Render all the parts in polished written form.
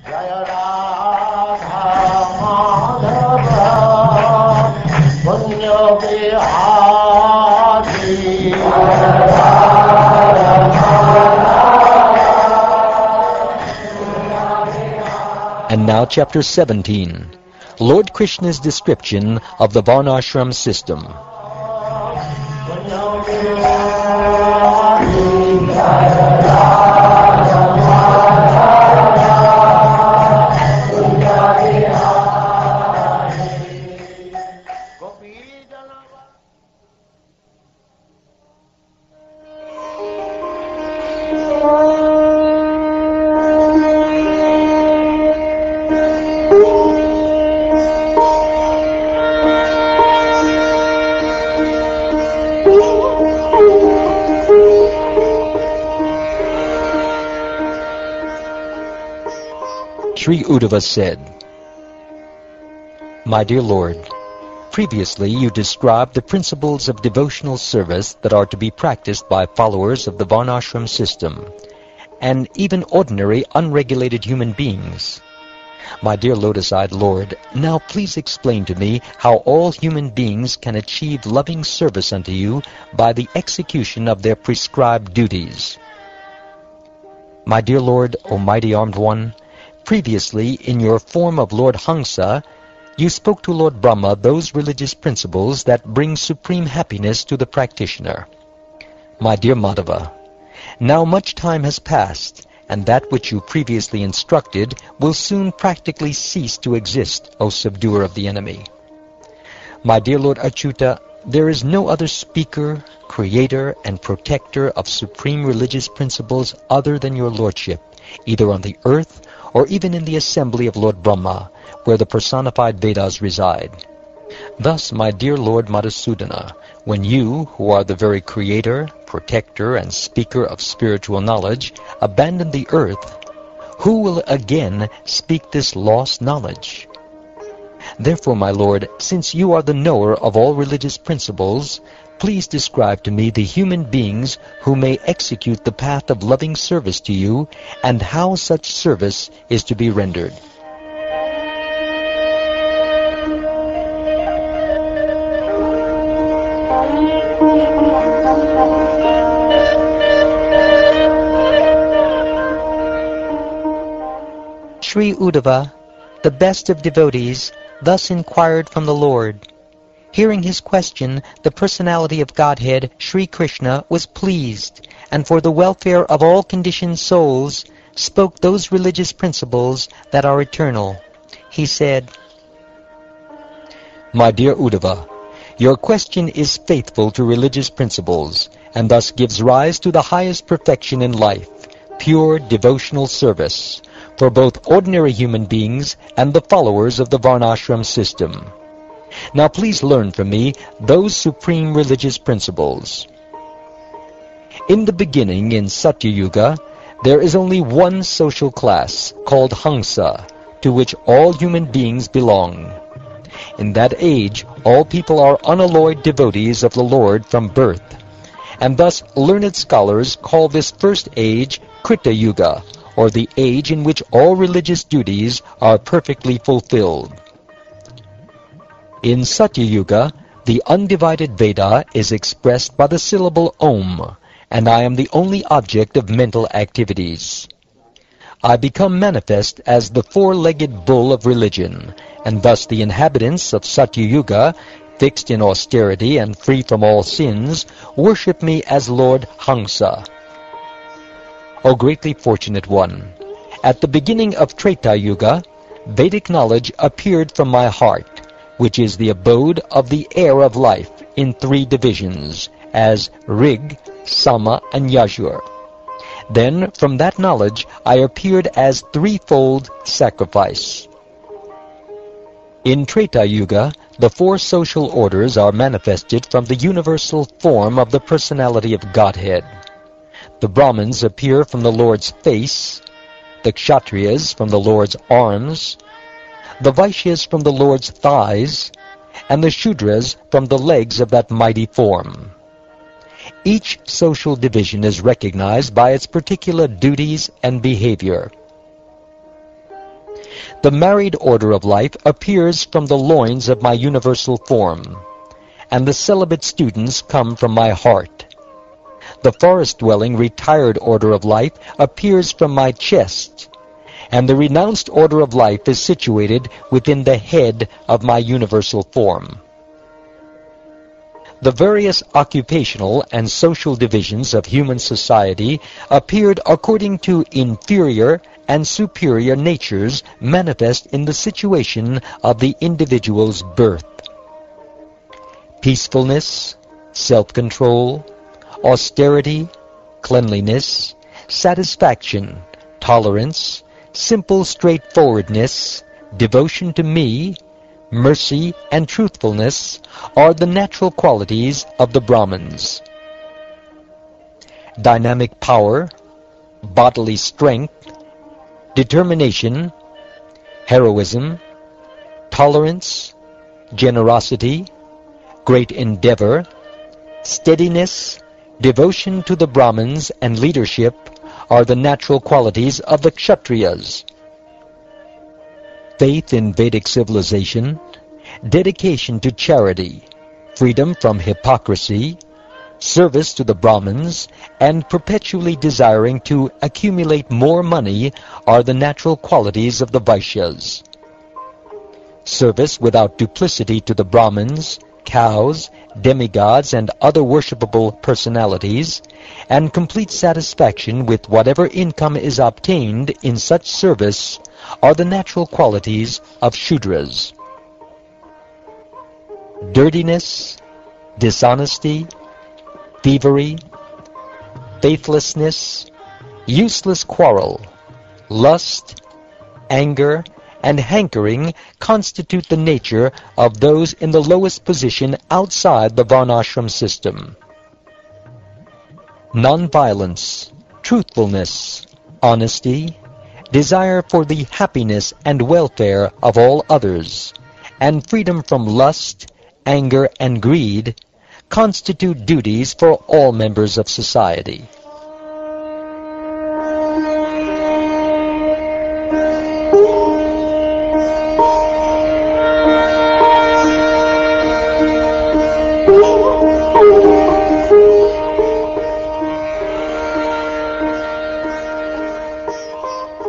And now chapter 17, Lord Krishna's description of the Varnashram system. Sri Uddhava said, "My dear Lord, previously you described the principles of devotional service that are to be practiced by followers of the Varnashram system, and even ordinary unregulated human beings. My dear lotus-eyed Lord, now please explain to me how all human beings can achieve loving service unto you by the execution of their prescribed duties." My dear Lord, O mighty armed one, previously, in your form of Lord Hamsa, you spoke to Lord Brahma those religious principles that bring supreme happiness to the practitioner. My dear Madhava, now much time has passed, and that which you previously instructed will soon practically cease to exist, O subduer of the enemy. My dear Lord Achyuta, there is no other speaker, creator, and protector of supreme religious principles other than your lordship, either on the earth or even in the assembly of Lord Brahma, where the personified Vedas reside. Thus, my dear Lord Madhusudana, when you, who are the very creator, protector, and speaker of spiritual knowledge, abandon the earth, who will again speak this lost knowledge? Therefore, my Lord, since you are the knower of all religious principles, please describe to me the human beings who may execute the path of loving service to you, and how such service is to be rendered. Sri Uddhava, the best of devotees, thus inquired from the Lord. Hearing his question, the personality of Godhead, Sri Krishna, was pleased, and for the welfare of all conditioned souls, spoke those religious principles that are eternal. He said, My dear Uddhava, your question is faithful to religious principles, and thus gives rise to the highest perfection in life, pure devotional service, for both ordinary human beings and the followers of the Varnashram system. Now please learn from me those supreme religious principles. In the beginning, in Satya Yuga, there is only one social class, called Hamsa, to which all human beings belong. In that age, all people are unalloyed devotees of the Lord from birth, and thus learned scholars call this first age Krita Yuga, or the age in which all religious duties are perfectly fulfilled. In Satya Yuga, the undivided Veda is expressed by the syllable Om, and I am the only object of mental activities. I become manifest as the four-legged bull of religion, and thus the inhabitants of Satya Yuga, fixed in austerity and free from all sins, worship me as Lord Hamsa. O greatly fortunate one, at the beginning of Treta Yuga, Vedic knowledge appeared from my heart, which is the abode of the air of life in three divisions, as Rig, Sama, and Yajur. Then, from that knowledge, I appeared as threefold sacrifice. In Treta Yuga, the four social orders are manifested from the universal form of the personality of Godhead. The Brahmins appear from the Lord's face, the Kshatriyas from the Lord's arms, the Vaishyas from the Lord's thighs, and the Shudras from the legs of that mighty form. Each social division is recognized by its particular duties and behavior. The married order of life appears from the loins of my universal form, and the celibate students come from my heart. The forest-dwelling retired order of life appears from my chest, and the renounced order of life is situated within the head of my universal form. The various occupational and social divisions of human society appeared according to inferior and superior natures manifest in the situation of the individual's birth. Peacefulness, self-control, austerity, cleanliness, satisfaction, tolerance, simple straightforwardness, devotion to me, mercy, and truthfulness are the natural qualities of the Brahmins. Dynamic power, bodily strength, determination, heroism, tolerance, generosity, great endeavor, steadiness, devotion to the Brahmins, and leadership are the natural qualities of the Kshatriyas. Faith in Vedic civilization, dedication to charity, freedom from hypocrisy, service to the Brahmins, and perpetually desiring to accumulate more money are the natural qualities of the Vaishyas. Service without duplicity to the Brahmins, cows, demigods, and other worshipable personalities, and complete satisfaction with whatever income is obtained in such service are the natural qualities of Shudras. Dirtiness, dishonesty, thievery, faithlessness, useless quarrel, lust, anger, and hankering constitute the nature of those in the lowest position outside the Varnashram system. Nonviolence, truthfulness, honesty, desire for the happiness and welfare of all others, and freedom from lust, anger, and greed constitute duties for all members of society.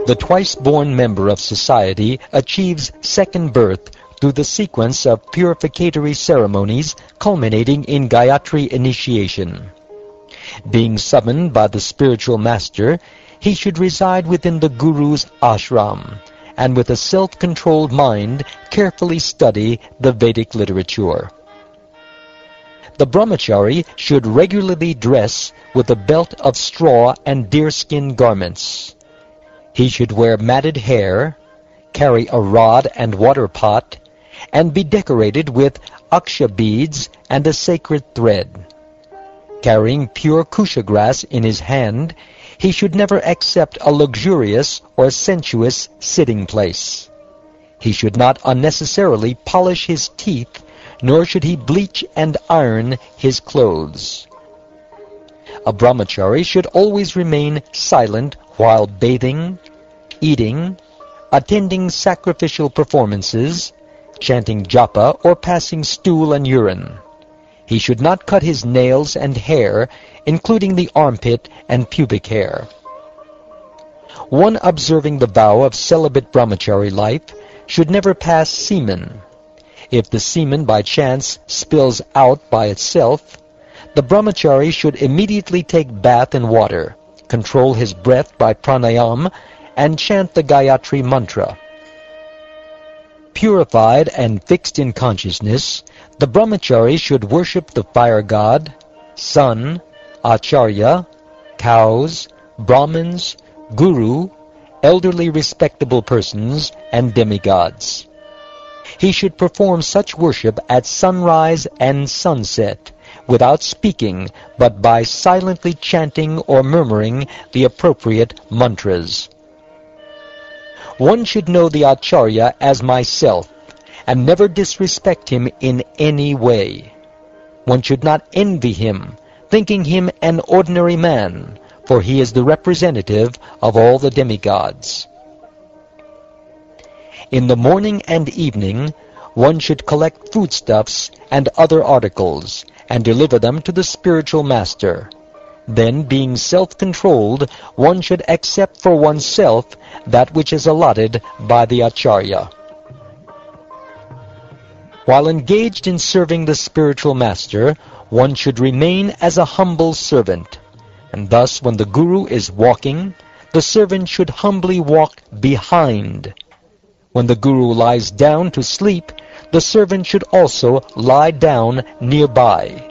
The twice-born member of society achieves second birth through the sequence of purificatory ceremonies culminating in Gayatri initiation. Being summoned by the spiritual master, he should reside within the Guru's ashram, and with a self-controlled mind carefully study the Vedic literature. The brahmachari should regularly dress with a belt of straw and deerskin garments. He should wear matted hair, carry a rod and water pot, and be decorated with aksha beads and a sacred thread. Carrying pure kusha grass in his hand, he should never accept a luxurious or sensuous sitting place. He should not unnecessarily polish his teeth, nor should he bleach and iron his clothes. A brahmachari should always remain silent while bathing, eating, attending sacrificial performances, chanting japa, or passing stool and urine. He should not cut his nails and hair, including the armpit and pubic hair. One observing the vow of celibate brahmachari life should never pass semen. If the semen by chance spills out by itself, the brahmachari should immediately take bath in water, control his breath by pranayam, and chant the Gayatri mantra. Purified and fixed in consciousness, the brahmachari should worship the fire god, sun, acharya, cows, brahmins, guru, elderly respectable persons, and demigods. He should perform such worship at sunrise and sunset, without speaking, but by silently chanting or murmuring the appropriate mantras. One should know the Acharya as myself, and never disrespect him in any way. One should not envy him, thinking him an ordinary man, for he is the representative of all the demigods. In the morning and evening, one should collect foodstuffs and other articles, and deliver them to the spiritual master. Then, being self-controlled, one should accept for oneself that which is allotted by the Acharya. While engaged in serving the spiritual master, one should remain as a humble servant. And thus, when the Guru is walking, the servant should humbly walk behind. When the Guru lies down to sleep, the servant should also lie down nearby.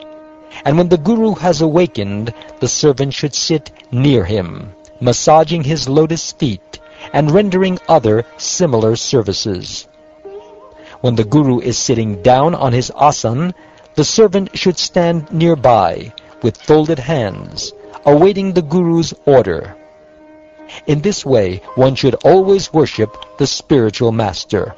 And when the Guru has awakened, the servant should sit near him, massaging his lotus feet and rendering other similar services. When the Guru is sitting down on his asan, the servant should stand nearby with folded hands, awaiting the Guru's order. In this way, one should always worship the spiritual master.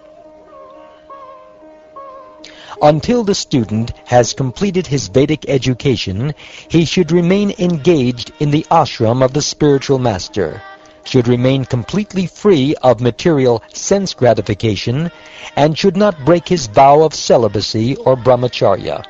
Until the student has completed his Vedic education, he should remain engaged in the ashram of the spiritual master, should remain completely free of material sense gratification, and should not break his vow of celibacy or brahmacharya.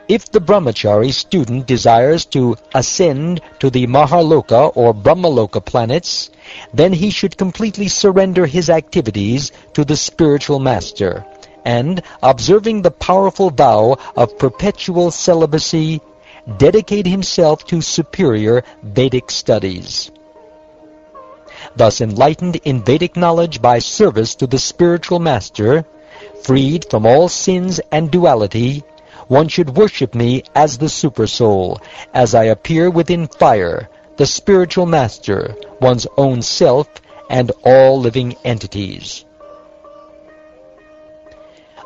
If the brahmachari student desires to ascend to the Mahaloka or Brahmaloka planets, then he should completely surrender his activities to the spiritual master, and, observing the powerful vow of perpetual celibacy, dedicate himself to superior Vedic studies. Thus enlightened in Vedic knowledge by service to the spiritual master, freed from all sins and duality, one should worship me as the Supersoul, as I appear within fire, the spiritual master, one's own self, and all living entities.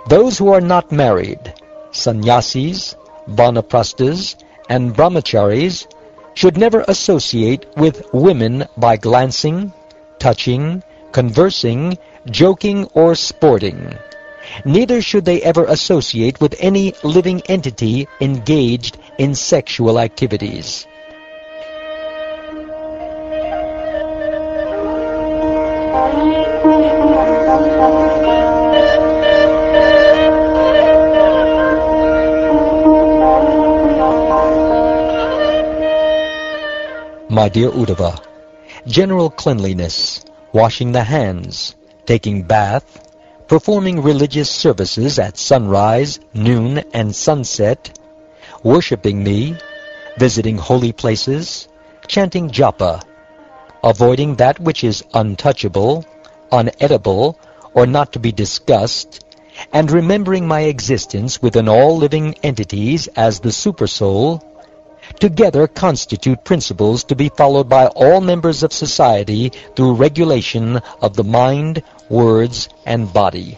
Those who are not married, sannyasis, vanaprasthas, and brahmacharis, should never associate with women by glancing, touching, conversing, joking, or sporting. Neither should they ever associate with any living entity engaged in sexual activities. My dear Uddhava, general cleanliness, washing the hands, taking bath, performing religious services at sunrise, noon, and sunset, worshipping me, visiting holy places, chanting japa, avoiding that which is untouchable, unedible, or not to be discussed, and remembering my existence within all living entities as the Supersoul, together constitute principles to be followed by all members of society through regulation of the mind, words, and body.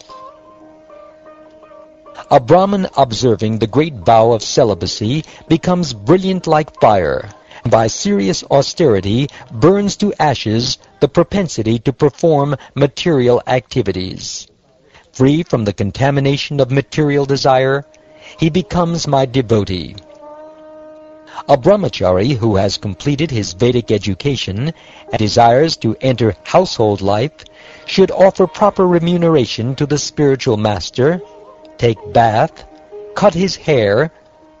A Brahmin observing the great vow of celibacy becomes brilliant like fire, and by serious austerity burns to ashes the propensity to perform material activities. Free from the contamination of material desire, he becomes my devotee. A brahmachari who has completed his Vedic education and desires to enter household life should offer proper remuneration to the spiritual master, take bath, cut his hair,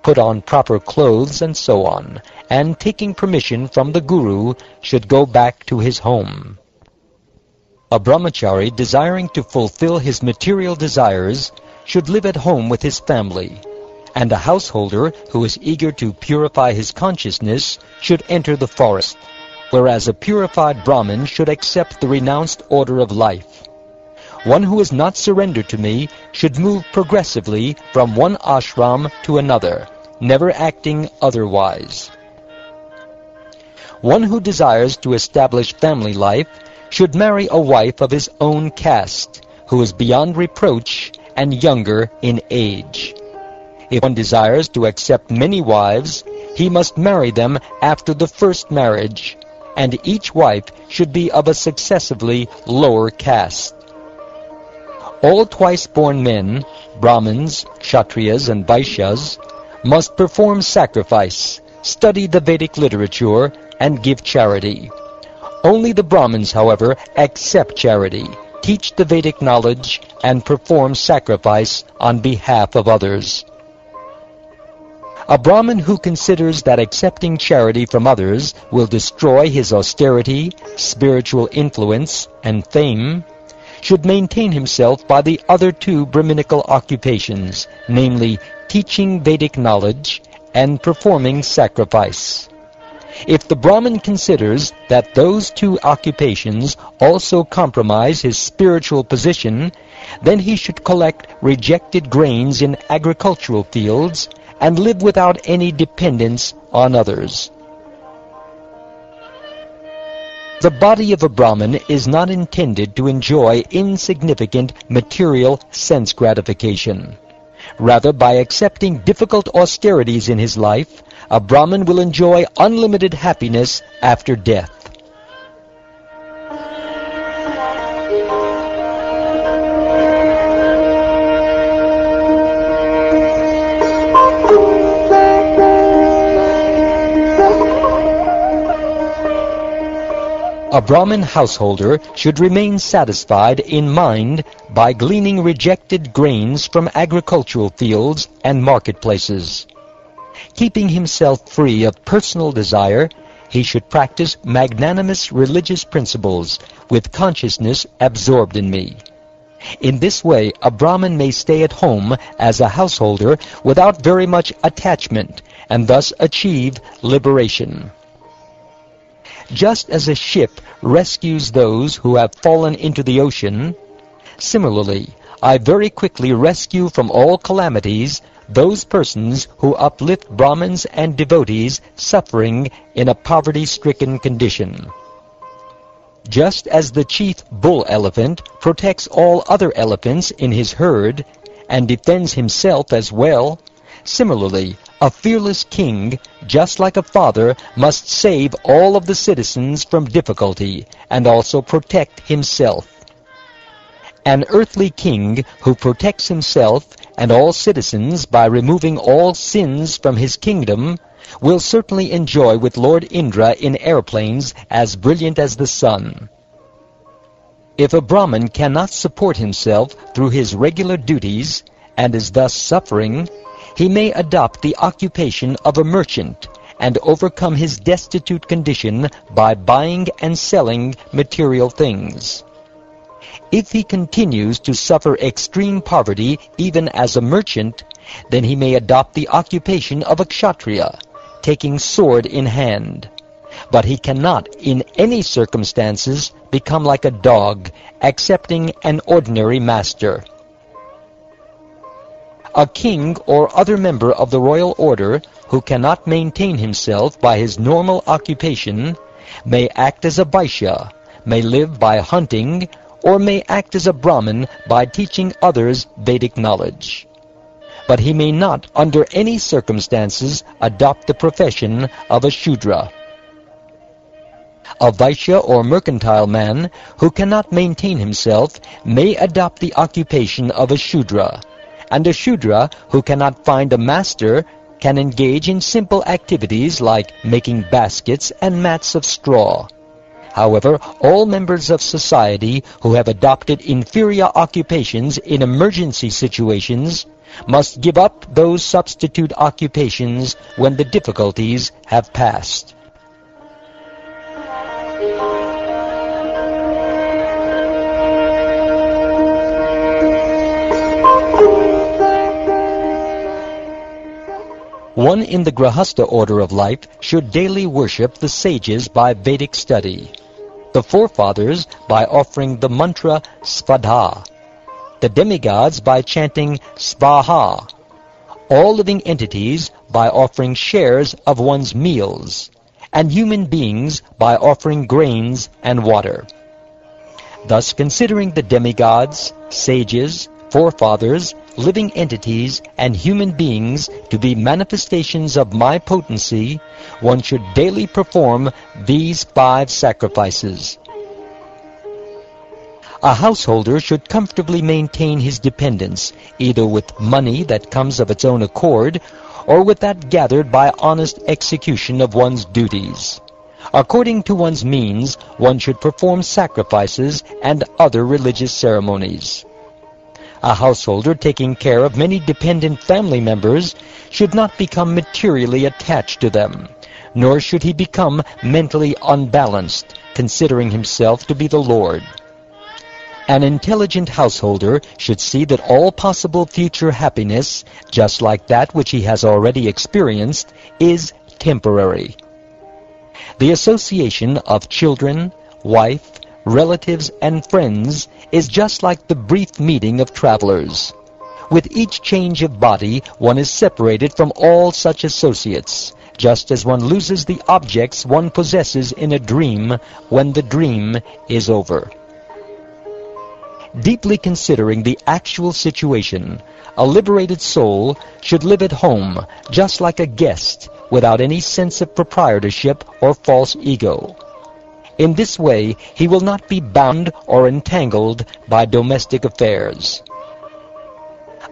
put on proper clothes, and so on, and taking permission from the Guru should go back to his home. A brahmachari desiring to fulfill his material desires should live at home with his family, and a householder who is eager to purify his consciousness should enter the forest, whereas a purified Brahmin should accept the renounced order of life. One who is not surrendered to me should move progressively from one ashram to another, never acting otherwise. One who desires to establish family life should marry a wife of his own caste, who is beyond reproach and younger in age. If one desires to accept many wives, he must marry them after the first marriage, and each wife should be of a successively lower caste. All twice-born men, Brahmins, Kshatriyas, and Vaishyas, must perform sacrifice, study the Vedic literature, and give charity. Only the Brahmins, however, accept charity, teach the Vedic knowledge, and perform sacrifice on behalf of others. A Brahmin who considers that accepting charity from others will destroy his austerity, spiritual influence, and fame should maintain himself by the other two Brahminical occupations, namely teaching Vedic knowledge and performing sacrifice. If the Brahmin considers that those two occupations also compromise his spiritual position, then he should collect rejected grains in agricultural fields and live without any dependence on others. The body of a Brahmin is not intended to enjoy insignificant material sense gratification. Rather, by accepting difficult austerities in his life, a Brahmin will enjoy unlimited happiness after death. A Brahmin householder should remain satisfied in mind by gleaning rejected grains from agricultural fields and marketplaces. Keeping himself free of personal desire, he should practice magnanimous religious principles with consciousness absorbed in me. In this way, a Brahmin may stay at home as a householder without very much attachment and thus achieve liberation. Just as a ship rescues those who have fallen into the ocean, similarly, I very quickly rescue from all calamities those persons who uplift Brahmins and devotees suffering in a poverty-stricken condition. Just as the chief bull elephant protects all other elephants in his herd and defends himself as well, similarly, a fearless king, just like a father, must save all of the citizens from difficulty and also protect himself. An earthly king who protects himself and all citizens by removing all sins from his kingdom will certainly enjoy with Lord Indra in airplanes as brilliant as the sun. If a Brahmin cannot support himself through his regular duties and is thus suffering, he may adopt the occupation of a merchant and overcome his destitute condition by buying and selling material things. If he continues to suffer extreme poverty even as a merchant, then he may adopt the occupation of a kshatriya, taking sword in hand. But he cannot, in any circumstances, become like a dog, accepting an ordinary master. A king or other member of the royal order who cannot maintain himself by his normal occupation may act as a Vaishya, may live by hunting, or may act as a Brahmin by teaching others Vedic knowledge. But he may not, under any circumstances, adopt the profession of a Shudra. A Vaishya or mercantile man who cannot maintain himself may adopt the occupation of a Shudra, and a Shudra who cannot find a master can engage in simple activities like making baskets and mats of straw. However, all members of society who have adopted inferior occupations in emergency situations must give up those substitute occupations when the difficulties have passed. One in the Grahastha order of life should daily worship the sages by Vedic study, the forefathers by offering the mantra Svadha, the demigods by chanting Svaha, all living entities by offering shares of one's meals, and human beings by offering grains and water. Thus, considering the demigods, sages, forefathers, living entities, and human beings to be manifestations of my potency, one should daily perform these 5 sacrifices. A householder should comfortably maintain his dependence, either with money that comes of its own accord, or with that gathered by honest execution of one's duties. According to one's means, one should perform sacrifices and other religious ceremonies. A householder taking care of many dependent family members should not become materially attached to them, nor should he become mentally unbalanced, considering himself to be the Lord. An intelligent householder should see that all possible future happiness, just like that which he has already experienced, is temporary. The association of children, wife, relatives, and friends is just like the brief meeting of travelers. With each change of body, one is separated from all such associates, just as one loses the objects one possesses in a dream when the dream is over. Deeply considering the actual situation, a liberated soul should live at home just like a guest, without any sense of proprietorship or false ego. In this way, he will not be bound or entangled by domestic affairs.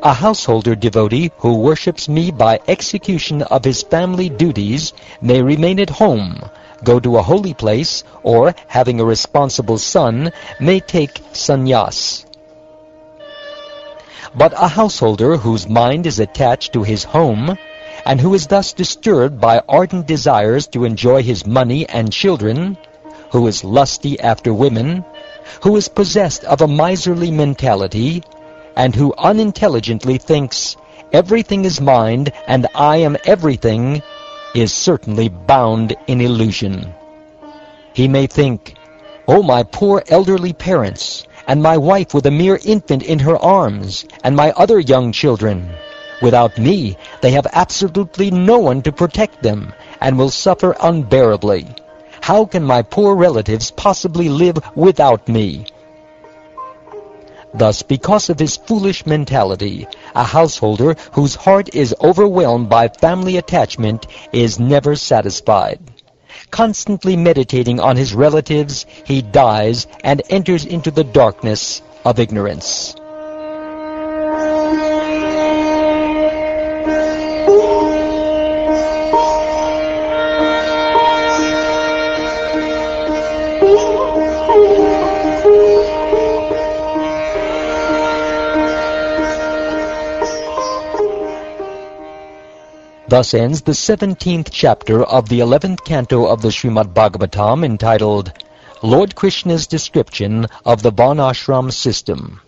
A householder devotee who worships me by execution of his family duties may remain at home, go to a holy place, or, having a responsible son, may take sannyas. But a householder whose mind is attached to his home, and who is thus disturbed by ardent desires to enjoy his money and children, who is lusty after women, who is possessed of a miserly mentality, and who unintelligently thinks, "Everything is mine, and I am everything," is certainly bound in illusion. He may think, "Oh, my poor elderly parents, and my wife with a mere infant in her arms, and my other young children. Without me, they have absolutely no one to protect them, and will suffer unbearably. How can my poor relatives possibly live without me?" Thus, because of his foolish mentality, a householder whose heart is overwhelmed by family attachment is never satisfied. Constantly meditating on his relatives, he dies and enters into the darkness of ignorance. Thus ends the 17th chapter of the 11th canto of the Srimad Bhagavatam, entitled Lord Krishna's Description of the Varnashram System.